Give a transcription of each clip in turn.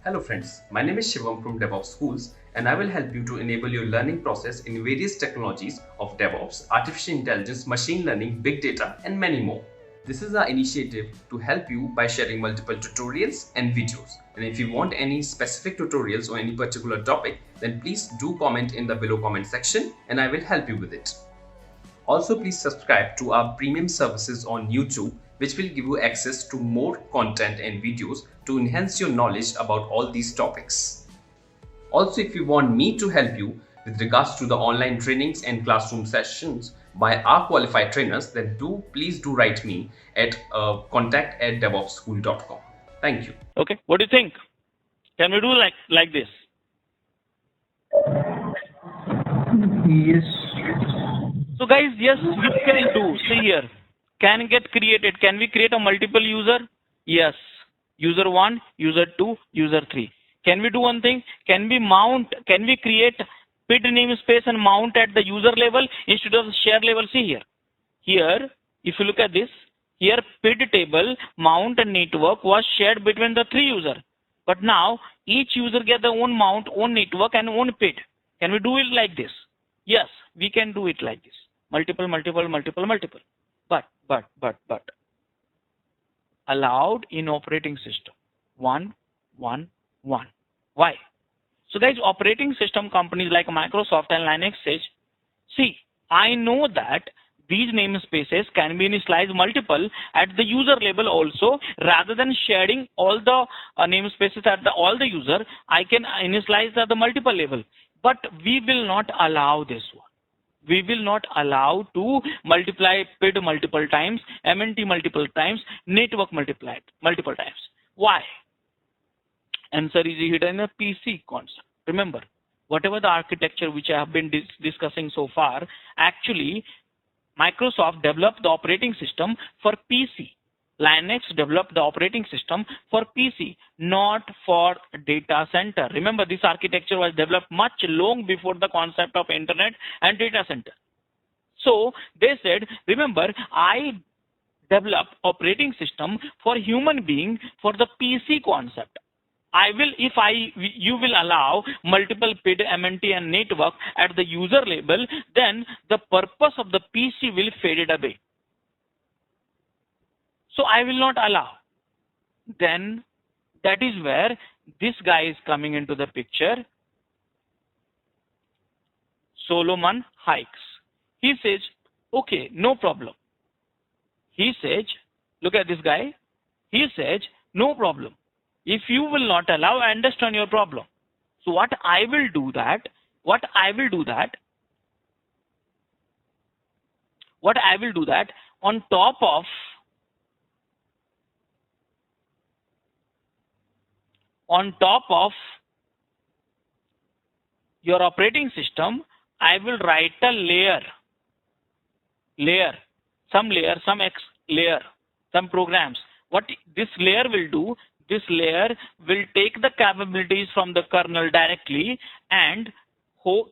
Hello friends, my name is Shivam from DevOps Schools and I will help you to enable your learning process in various technologies of DevOps, artificial intelligence, machine learning, big data and many more. This is our initiative to help you by sharing multiple tutorials and videos. And if you want any specific tutorials on any particular topic, then please do comment in the below comment section and I will help you with it. Also, please subscribe to our premium services on YouTube, which will give you access to more content and videos to enhance your knowledge about all these topics. Also, if you want me to help you with regards to the online trainings and classroom sessions by our qualified trainers, then please do write me at contact@devopsschool.com. Thank you. Okay, what do you think? Can we do like this? Yes. So guys, yes, we can do. See here, can get created. Can we create a multiple user? Yes. User 1, user 2, user 3. Can we do one thing? Can we create PID namespace and mount at the user level instead of share level? See here. Here, if you look at this, here PID table, mount and network was shared between the three users. But now each user get their own mount, own network and own PID. Can we do it like this? Yes, we can do it like this. Multiple. But allowed in operating system. 1, 1, 1. Why? So guys, operating system companies like Microsoft and Linux says, see, I know that these namespaces can be initialized multiple at the user level also, rather than sharing all the namespaces at all the user, I can initialize at the multiple level. But we will not allow this one. We will not allow to multiply PID multiple times, MNT multiple times, network multiple times. Why? Answer is hidden in a PC concept. Remember, whatever the architecture which I have been discussing so far, actually Microsoft developed the operating system for PC. Linux developed the operating system for PC, not for data center. Remember, this architecture was developed much long before the concept of internet and data center. So they said, remember, I developed operating system for human being for the PC concept. You will allow multiple PID, MNT and network at the user level, then the purpose of the PC will fade away. So I will not allow. Then that is where this guy is coming into the picture. Solomon Hykes. He says, okay, no problem. He says, look at this guy. He says, no problem. If you will not allow, I understand your problem. So what I will do that, on top of your operating system, I will write a some programs. What this layer will do, this layer will take the capabilities from the kernel directly and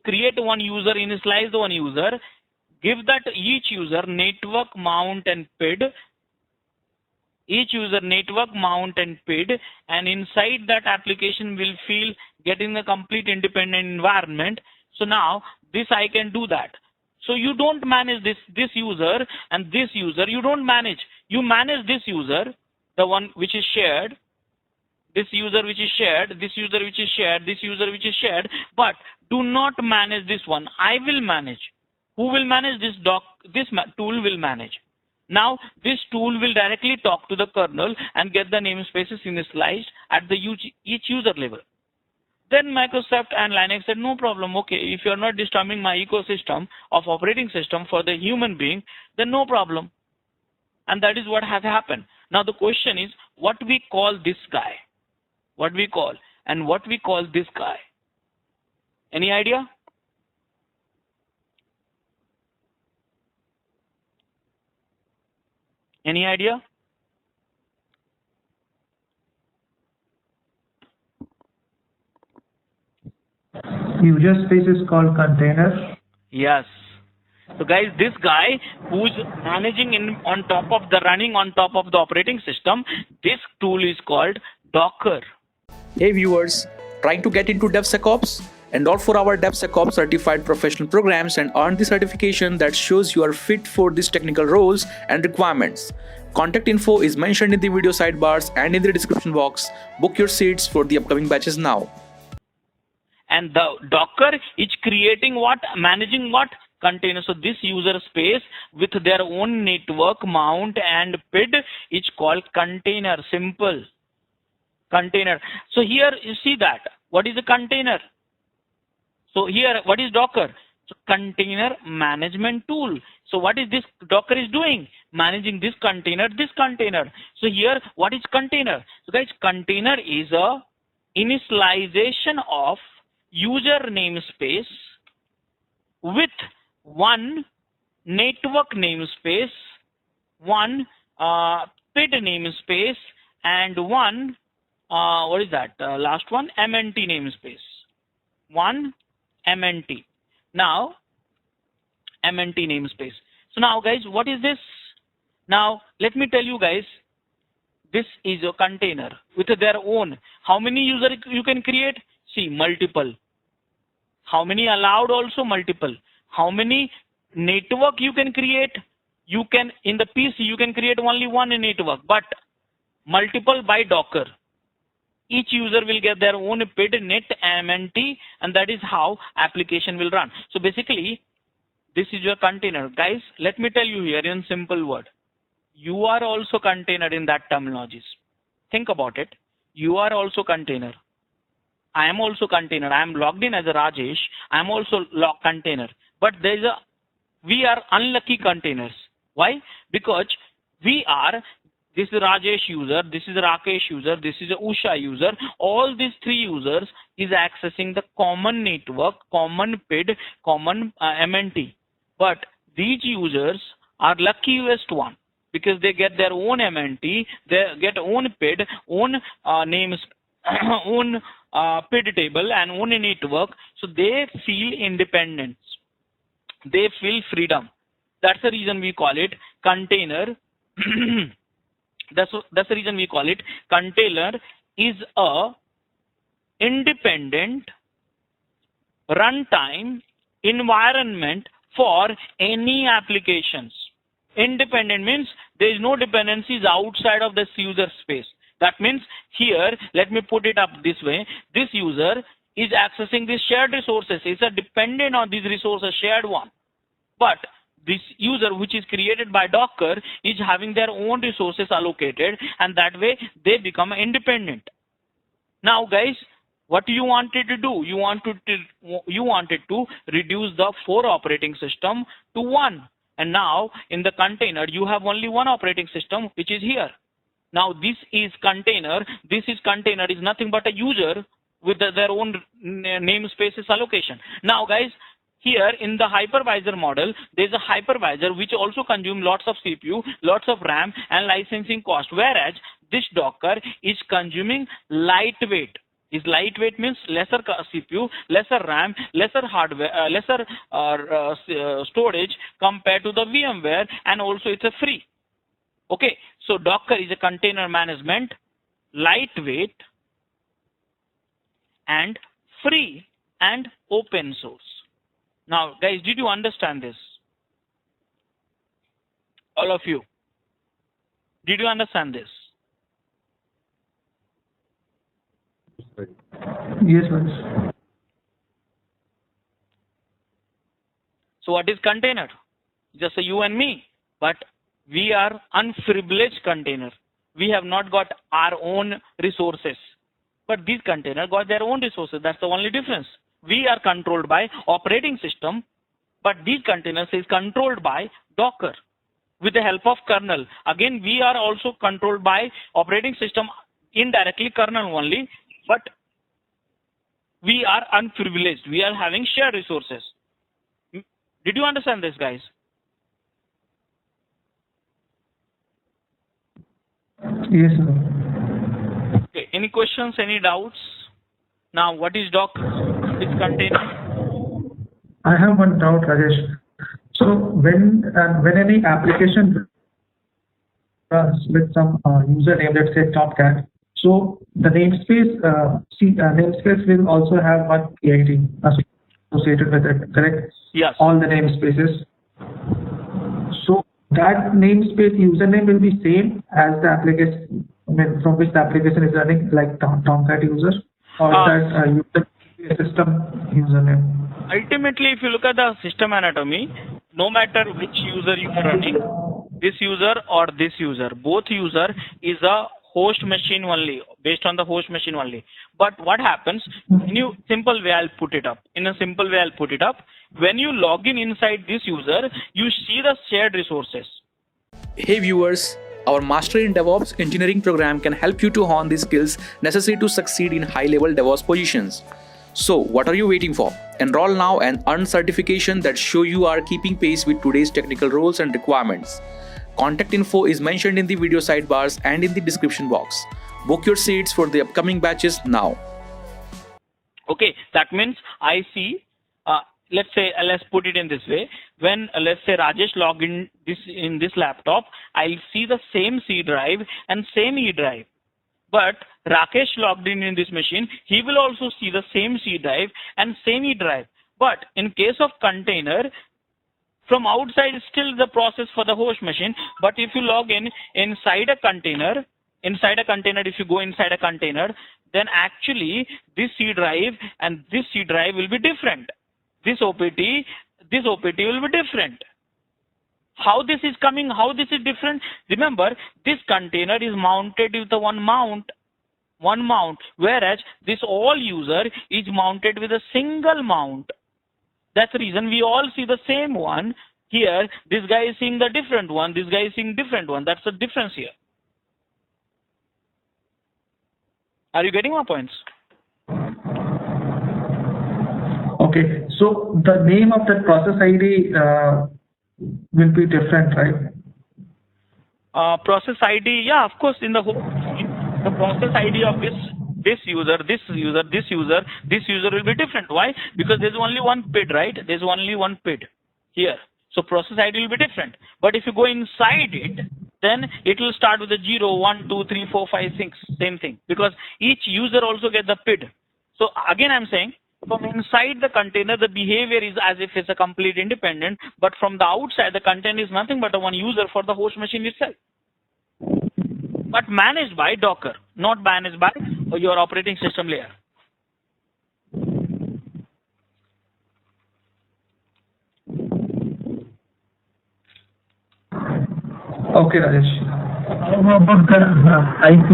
create one user, initialize one user, give that each user network mount and PID, and inside that application will getting a complete independent environment. So now this I can do that. So you don't manage this user and this user, you don't manage. You manage this user, the one which is shared, this user which is shared, this user which is shared, this user which is shared, but do not manage this one. I will manage. Who will manage this tool will manage. Now this tool will directly talk to the kernel and get the namespaces initialized at the each user level. Then Microsoft and Linux said, no problem. Okay, if you're not disturbing my ecosystem of operating system for the human being, then no problem. And that is what has happened. Now the question is, what we call this guy? What we call this guy? Any idea? Any idea? User space is called container. Yes. So guys, this guy who's managing running on top of the operating system, this tool is called Docker. Hey viewers, trying to get into DevSecOps? Enroll for our DevSecOps certified professional programs and earn the certification that shows you are fit for these technical roles and requirements. Contact info is mentioned in the video sidebars and in the description box. Book your seats for the upcoming batches now. And the Docker is creating what? Managing what? Container. So this user space with their own network mount and PID is called container. Simple. Container. So here you see that. What is a container? So here, what is Docker? So container management tool. So what is this Docker is doing? Managing this container, this container. So here, what is container? So guys, container is a initialization of user namespace with one network namespace, one PID namespace, and one what is that? Last one, MNT namespace. One MNT. Now, MNT namespace. So now, guys, what is this? Now, let me tell you, guys. This is a container with their own. How many users you can create? See, multiple. How many allowed? Also multiple. How many network you can create? You can, in the PC, you can create only one network, but multiple by Docker. Each user will get their own PID, net, MNT, and that is how application will run. So basically, this is your container. Guys, let me tell you here in simple word. You are also container in that terminologies. Think about it. You are also container. I am also container. I am logged in as a Rajesh. I am also container. But we are unlucky containers. Why? Because this is Rajesh user, this is Rakesh user, this is a Usha user. All these three users is accessing the common network, common PID, common MNT. But these users are luckiest one because they get their own MNT, they get own PID, own names, own PID table and own network. So they feel independence. They feel freedom. That's the reason we call it container. That's the reason we call it container is a independent runtime environment for any applications. Independent means there is no dependencies outside of this user space. That means here, let me put it up this way. This user is accessing these shared resources. It's a dependent on these resources, shared one. But this user, which is created by Docker, is having their own resources allocated, and that way they become independent. Now, guys, what you wanted to do? You wanted to reduce the 4 operating system to 1. And now, in the container, you have only one operating system, which is here. Now, this is container. This is container is nothing but a user with their own namespaces allocation. Now, guys, here in the hypervisor model, there's a hypervisor which also consumes lots of CPU, lots of RAM and licensing cost. Whereas this Docker is consuming lightweight. Is lightweight means lesser CPU, lesser RAM, lesser hardware, lesser storage compared to the VMware, and also it's a free. Okay, so Docker is a container management, lightweight and free and open source. Now, guys, did you understand this? All of you. Did you understand this? Yes, sir. So what is container? Just you and me. But we are unprivileged container. We have not got our own resources. But these containers got their own resources. That's the only difference. We are controlled by operating system, but these containers is controlled by Docker with the help of kernel. Again, we are also controlled by operating system, indirectly kernel only, but we are unprivileged. We are having shared resources. Did you understand this, guys? Yes, sir. Okay. Any questions, any doubts? Now, what is Docker? It's container. I have one doubt, Rajesh. So when any application runs with some username, let's say Tomcat, So the namespace will also have one PID associated with it, correct? Yes. All the namespaces. So that namespace username will be same as the application, I mean, from which the application is running, like Tomcat user, or that user system username. Ultimately, if you look at the system anatomy, no matter which user you are running, this user or this user, both user is a host machine only, based on the host machine only. But what happens, in a simple way I'll put it up. When you log in inside this user, you see the shared resources. Hey viewers, our Mastery in DevOps engineering program can help you to hone the skills necessary to succeed in high-level DevOps positions. So what are you waiting for? Enroll now and earn certification that show you are keeping pace with today's technical roles and requirements. Contact info is mentioned in the video sidebars and in the description box. Book your seats for the upcoming batches now. Okay, that means I see, let's put it in this way. When let's say Rajesh log in this laptop, I'll see the same C drive and same E drive. But Rakesh logged in this machine, he will also see the same C drive and same E drive. But in case of container, from outside still the process for the host machine. But if you log in inside a container, if you go inside a container, then actually this C drive and this C drive will be different. This OPT will be different. How this is coming, how this is different? Remember, this container is mounted with the one mount, whereas this all user is mounted with a single mount. That's the reason we all see the same one. Here, this guy is seeing the different one, this guy is seeing different one. That's the difference here. Are you getting my points? Okay, so the name of that process ID will be different, right? Process ID, yeah, of course, in the process ID of this user will be different. Why? Because there's only one PID, right? There's only one PID here. So process ID will be different. But if you go inside it, then it will start with a 0, 1, 2, 3, 4, 5, 6, same thing. Because each user also gets the PID. So again, I'm saying, from inside the container, the behavior is as if it's a complete independent, but from the outside, the container is nothing but a one user for the host machine itself. But managed by Docker, not managed by your operating system layer. Okay, Rajesh. How about the IP?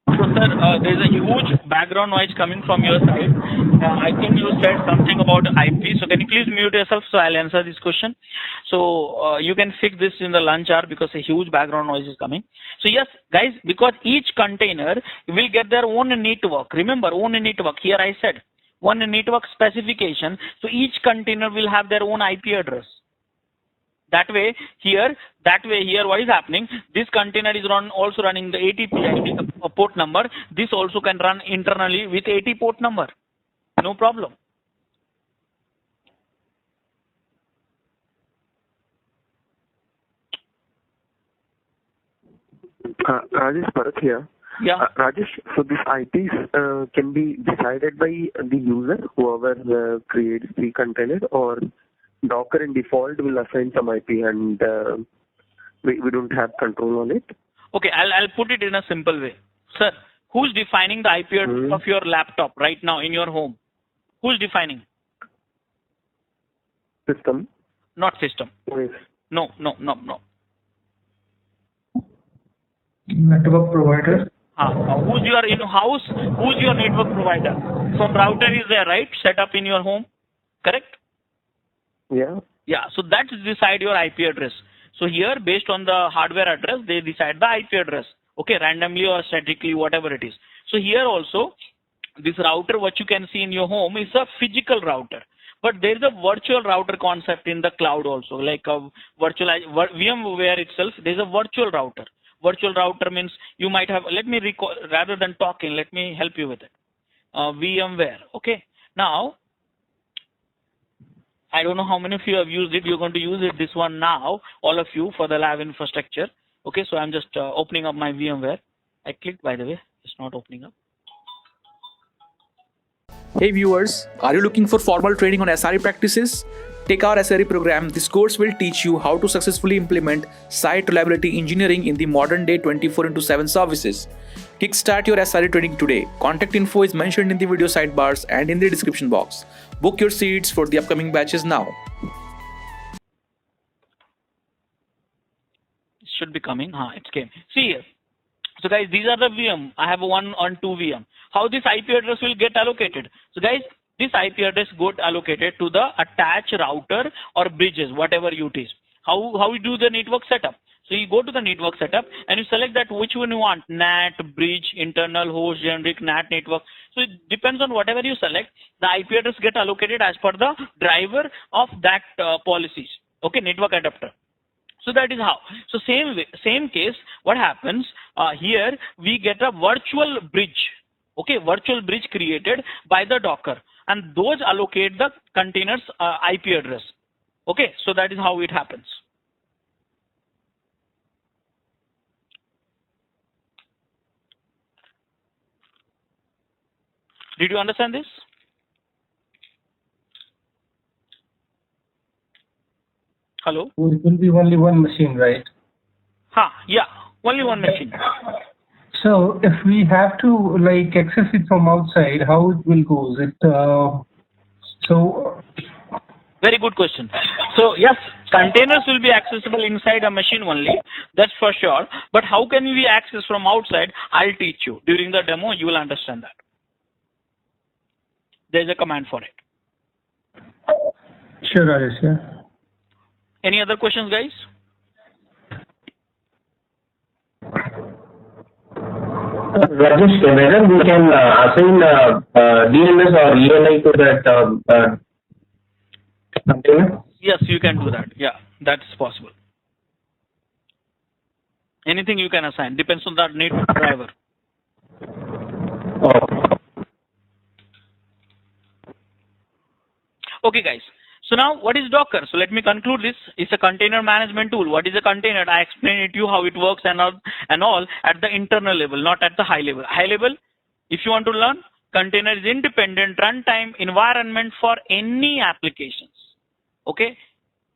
So, sir, there's a huge background noise coming from your side. I think you said something about IP. So, can you please mute yourself so I'll answer this question? So, you can fix this in the lunch hour because a huge background noise is coming. So, yes, guys, because each container will get their own network. Remember, own network. Here I said one network specification. So, each container will have their own IP address. That way here what is happening, this container is also running the 80 port number. This also can run internally with 80 port number. No problem. Rajesh, Bharat here. Yeah. Rajesh, so these IPs can be decided by the user, whoever creates the container, or Docker in default will assign some IP and we don't have control on it? Okay, I'll put it in a simple way. Sir, who's defining the IP address of your laptop right now in your home? Who's defining? System. Not system. Yes. No. Network provider. Who's your in-house? Who's your network provider? Some router is there, right? Set up in your home, correct? Yeah. Yeah. So that decide your IP address. So here, based on the hardware address, they decide the IP address. Okay, randomly or statically, whatever it is. So here also, this router, what you can see in your home, is a physical router. But there is a virtual router concept in the cloud also, like a VMware itself. There is a virtual router. Virtual router means you might have. Let me recall rather than talking. Let me help you with it. VMware. Okay. Now, I don't know how many of you have used it. You're going to use it, this one now, all of you, for the lab infrastructure. Okay, so I'm just opening up my VMware. I clicked, by the way, it's not opening up. Hey viewers, are you looking for formal training on SRE practices? Take our SRE program. This course will teach you how to successfully implement site reliability engineering in the modern day 24/7 services. Kickstart your SRE training today. Contact info is mentioned in the video sidebars and in the description box. Book your seats for the upcoming batches now. It should be coming. It came. See here. So guys, these are the VM. I have 1 on 2 VM. How this IP address will get allocated? So guys, this IP address got allocated to the attached router or bridges, whatever it is. How we do the network setup? So you go to the network setup and you select that which one you want, NAT, bridge, internal, host, generic, NAT network. So it depends on whatever you select, the IP address get allocated as per the driver of that policies. Okay, network adapter. So that is how. So same case, what happens here, we get a virtual bridge. Okay, virtual bridge created by the Docker, and those allocate the container's IP address. Okay, so that is how it happens. Did you understand this? Hello? It will be only one machine, right? Yeah, only one machine. So if we have to like access it from outside, how it will go? Is it Very good question. So yes, containers will be accessible inside a machine only. That's for sure. But how can we access from outside? I'll teach you. During the demo, you will understand that. There's a command for it. Sure, Rajesh, yeah. Any other questions, guys? Rajesh, whether we can assign DNS or ELI to that container? Yes, you can do that. Yeah, that's possible. Anything you can assign. Depends on that network driver. Okay, guys. So now, what is Docker? So let me conclude this. It's a container management tool. What is a container? I explained it to you how it works and all at the internal level, not at the high level. High level, if you want to learn, container is independent runtime environment for any applications. Okay.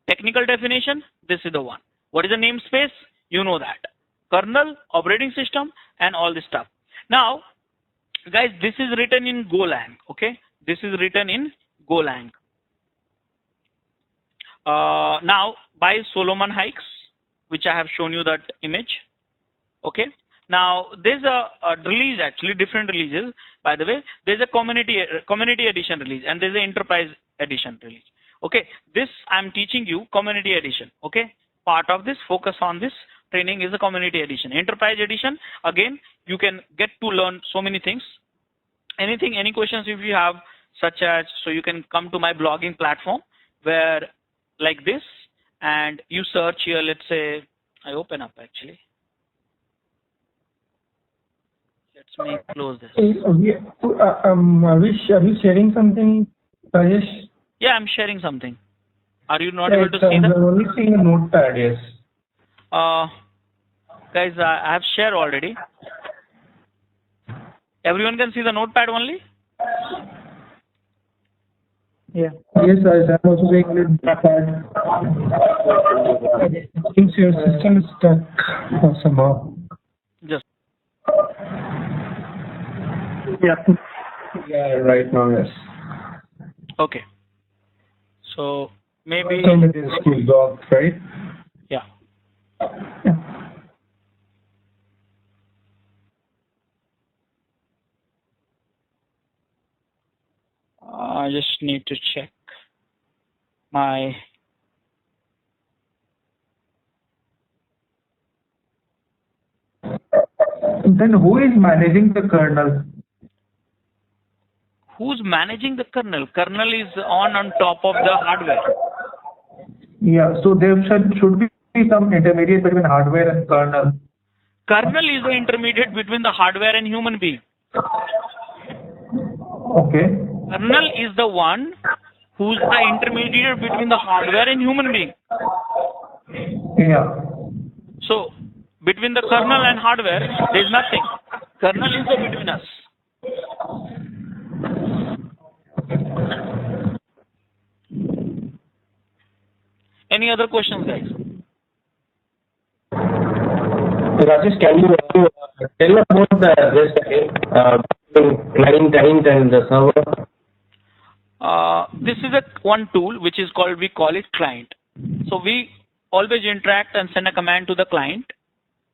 Technical definition, this is the one. What is the namespace? You know that. Kernel, operating system, and all this stuff. Now, guys, this is written in Golang. Okay. This is written in Golang. Now by Solomon Hykes, which I have shown you that image. Okay. Now there's a release, actually different releases. By the way, there's a community edition release and there's an enterprise edition release. Okay. This I'm teaching you community edition. Okay. Part of this focus on this training is a community edition. Enterprise edition, again, you can get to learn so many things. Any questions if you have, such as, so you can come to my blogging platform where like this, and you search here, let's say, I open up actually. Let's make close this. Are we sharing something, Rajesh? Yeah, I'm sharing something. Are you not able to see that? I'm only seeing a notepad, yes. Guys, I have shared already. Everyone can see the notepad only? Yeah. Yes, I'm also saying that since your system is stuck somehow. Just. Yeah, right now, yes. Okay. So maybe. School dog, right? Yeah. I just need to check my. Then who is managing the kernel? Who's managing the kernel? Kernel is on top of the hardware. Yeah, so there should be some intermediate between hardware and kernel. Kernel is the intermediate between the hardware and human being. Okay. Kernel is the one who's the intermediate between the hardware and human being. Yeah. So, between the kernel and hardware, there is nothing. Kernel is the between us. Any other questions, guys? Rajesh, can you tell about the rest again, client and the server? This is one tool which is called, we call it client. So we always interact and send a command to the client.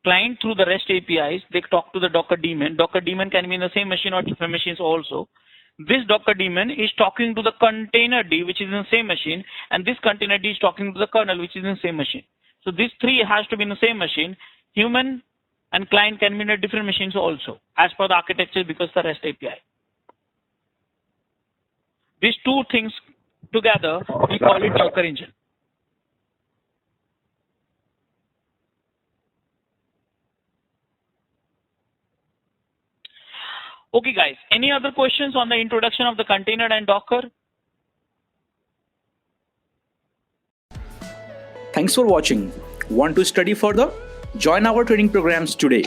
Client through the REST APIs, they talk to the Docker daemon. Docker daemon can be in the same machine or different machines also. This Docker daemon is talking to the container D, which is in the same machine, and this container D is talking to the kernel, which is in the same machine. So these three has to be in the same machine. Human and client can be in different machines also, as per the architecture, because the REST API. These two things together, we call it Docker engine. Okay, guys, any other questions on the introduction of the container and Docker? Thanks for watching. Want to study further? Join our training programs today.